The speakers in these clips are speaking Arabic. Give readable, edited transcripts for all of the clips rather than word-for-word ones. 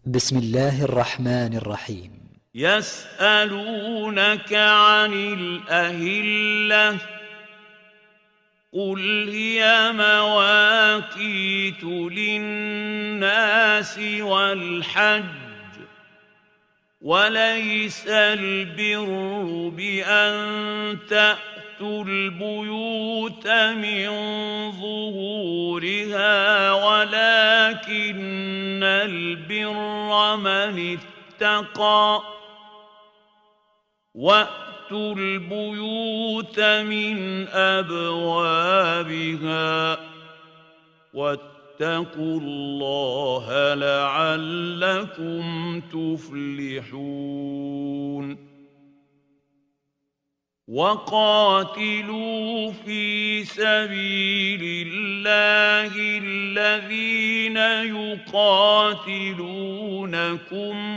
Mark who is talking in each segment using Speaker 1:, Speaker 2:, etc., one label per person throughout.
Speaker 1: بسم الله الرحمن الرحيم.
Speaker 2: يسألونك عن الأهلة قل هي مواقيت للناس والحج وليس البر بأن تأتوا البيوت من ظهورها ولكن البر من اتقى وأتوا البيوت من أبوابها واتقوا الله لعلكم تفلحون وقاتلوا في سبيل الله الذين يقاتلونكم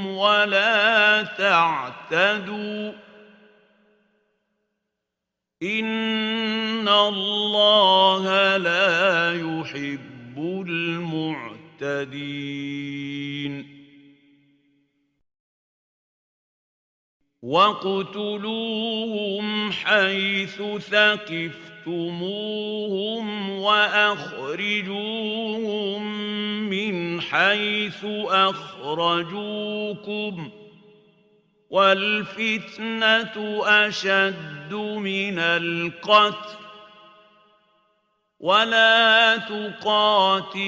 Speaker 2: ولا تعتدوا إن الله لا يحب المعتدين واقتلوهم حيث ثقفتموهم وأخرجوهم من حيث أخرجوكم والفتنة أشد من القتل ولا تقاتلوهم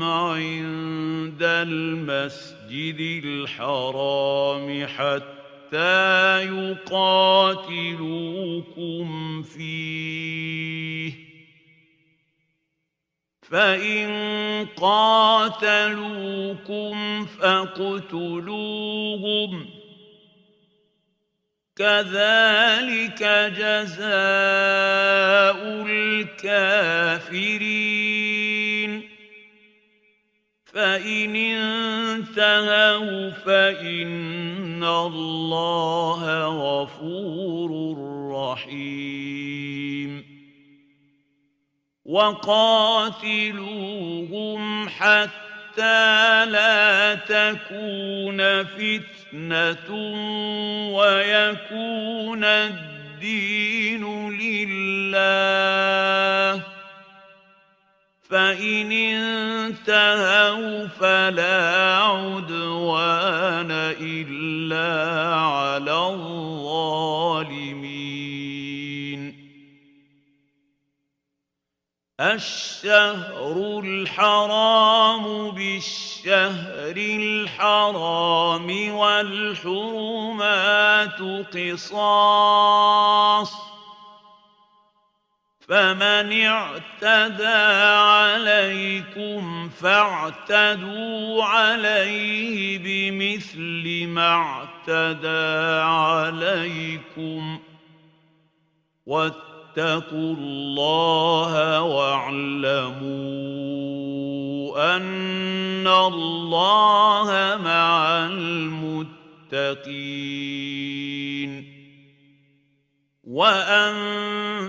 Speaker 2: عند المسجد الحرام حتى يقاتلوكم فيه فإن قاتلوكم فاقتلوهم كذلك جزاء الكافرين فإن انتهوا فإن الله غفور رحيم وقاتلوهم حتى لا تكون فتنة ويكون الدين لله فإن انتهوا فلا عدوان إلا على الظالمين الشهر الحرام بالشهر الحرام والحرمات قصاص فمن اعتدى عليكم فاعتدوا عليه بمثل ما اعتدى عليكم واتقوا الله واعلموا أن الله مع المتقين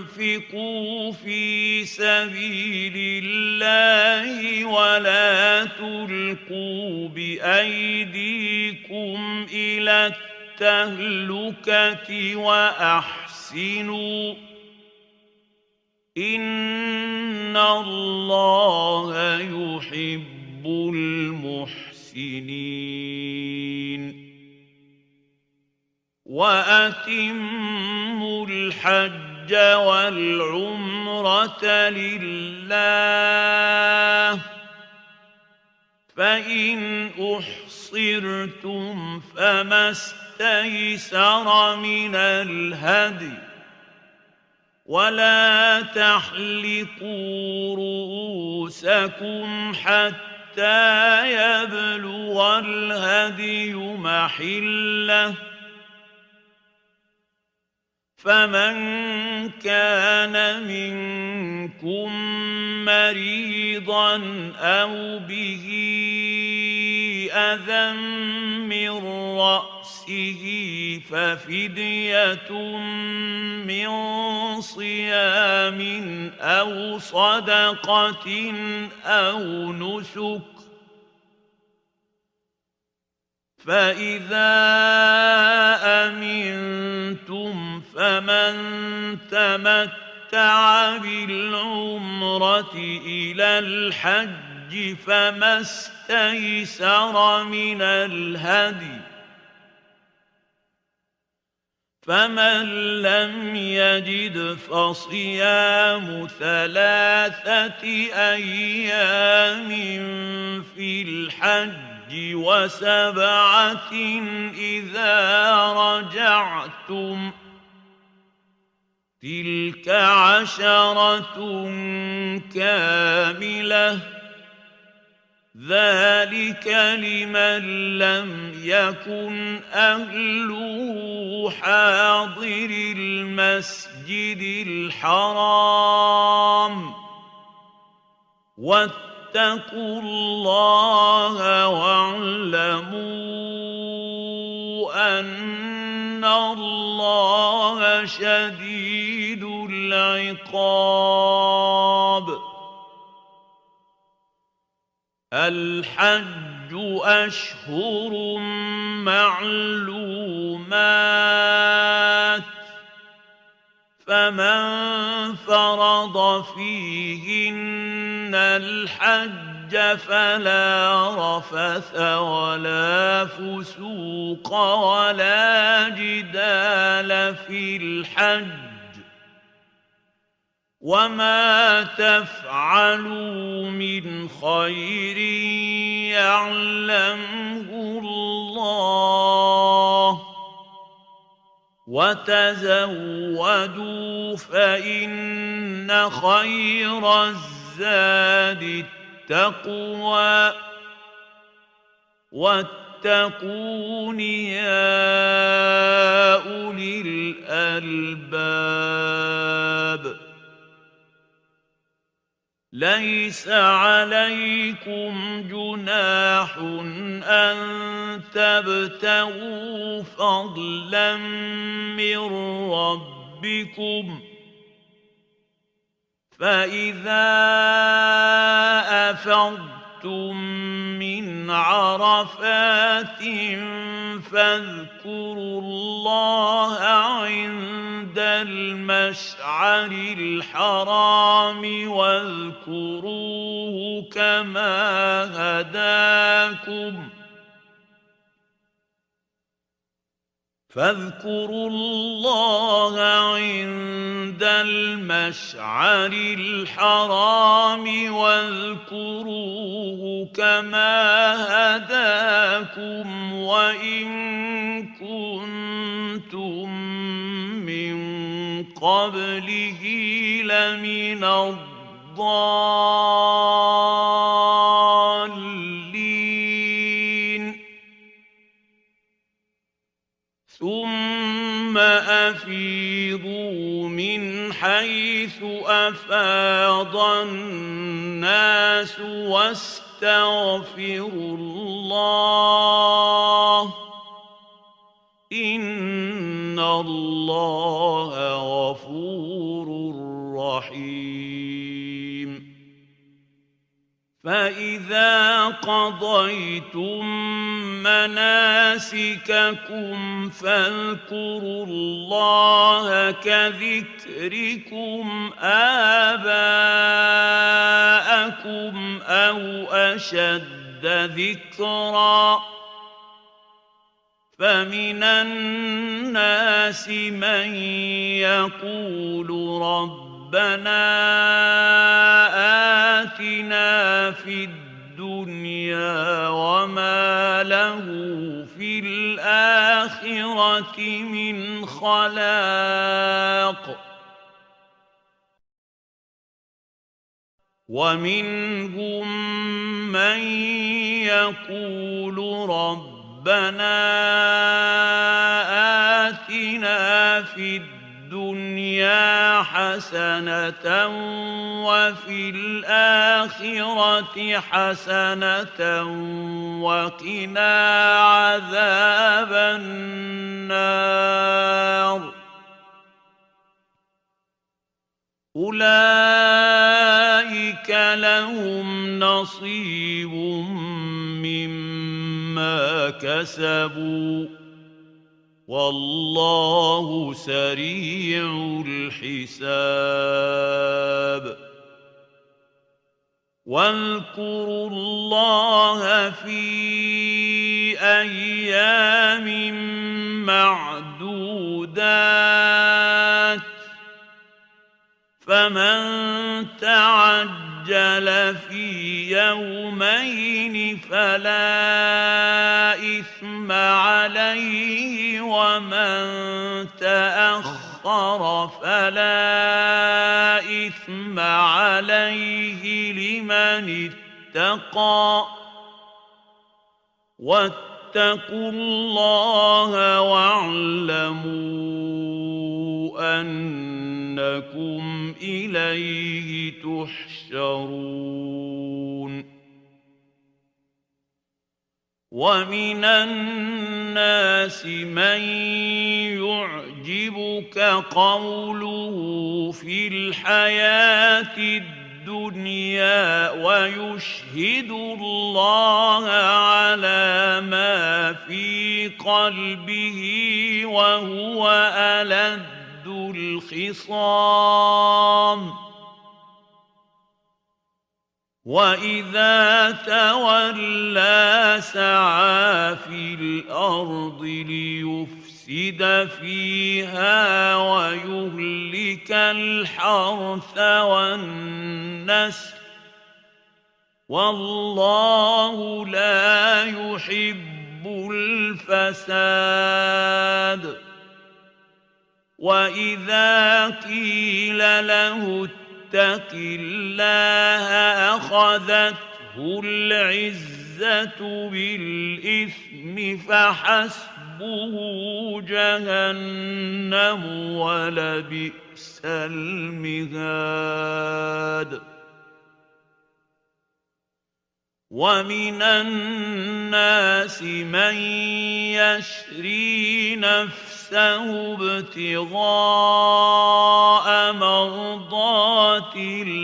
Speaker 2: وأنفقوا في سبيل الله ولا تلقوا بأيديكم إلى التهلكة وأحسنوا إن الله يحب المحسنين وأتموا الحج والعمرة لله فإن أحصرتم فما استيسر من الهدي ولا تحلقوا رؤوسكم حتى يبلغ الهدي محله فمن كان منكم مريضا أو به أذى من رأسه ففدية من صيام أو صدقة أو نسك فإذا أمنتم فمن تمتع بالعمرة إلى الحج فما استيسر من الهدي، فمن لم يجد فصيام 3 أيام في الحج و7 إذا رجعتم، تلك 10 كاملة، ذلك لمن لم يكن أهله حاضر المسجد الحرام. واتقوا الله واعلموا أن الله شديد العقاب. الحج أشهر معلومات، فمن فرض فيهن الحج فلا رفث ولا فسوق ولا جدال في الحج، وما تفعلوا من خير يعلمه الله، وتزودوا فإن خير الزاد التقوى، واتقون يا أولي الألباب. ليس عليكم جناح أن تبتغوا فضلا من ربكم، فإذا أفضتم من عرفات فاذكروا الله عند المشعر الحرام واذكروه كما هداكم، فاذكروا الله عند المشعر الحرام واذكروه كما هداكم وإن كنتم من قبله لمن الضالين. ثم أفيضوا من حيث أفاض الناس واستغفروا الله، إن الله غفور رحيم. فإذا قضيتم مناسككم فاذكروا الله كذكركم آباءكم أو أشد ذكرًا، فمن الناس من يقول ربنا آتنا في الدنيا وما له في الآخرة من خلاق، ومنهم من يقول ربنا آتنا في الدنيا حسنة وفي الآخرة حسنة وقنا عذاب النار. أولئك لهم نصيب مما كسبوا والله سريع الحساب واذكروا الله في أيام معدودات فمن تعجل في يومين فلا إثم عليه ومن تأخر فلا إثم عليه لمن اتقى واتقوا الله واعلموا أنكم إليه تحشرون ومن الناس من يعجبك قوله في الحياة الدنيا ويشهد الله على ما في قلبه وهو ألد الخصام وإذا تولى سعى في الأرض ليفسد فيها ويهلك الحرث والنسل والله لا يحب الفساد وإذا قيل له اتق الله أخذته العزة بالإثم فحسبه جهنم ولبئس المهاد ومن الناس من يشري نفسه ابتغاء مرضات الله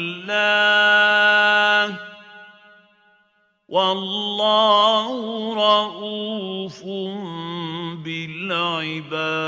Speaker 2: والله رؤوف بالعباد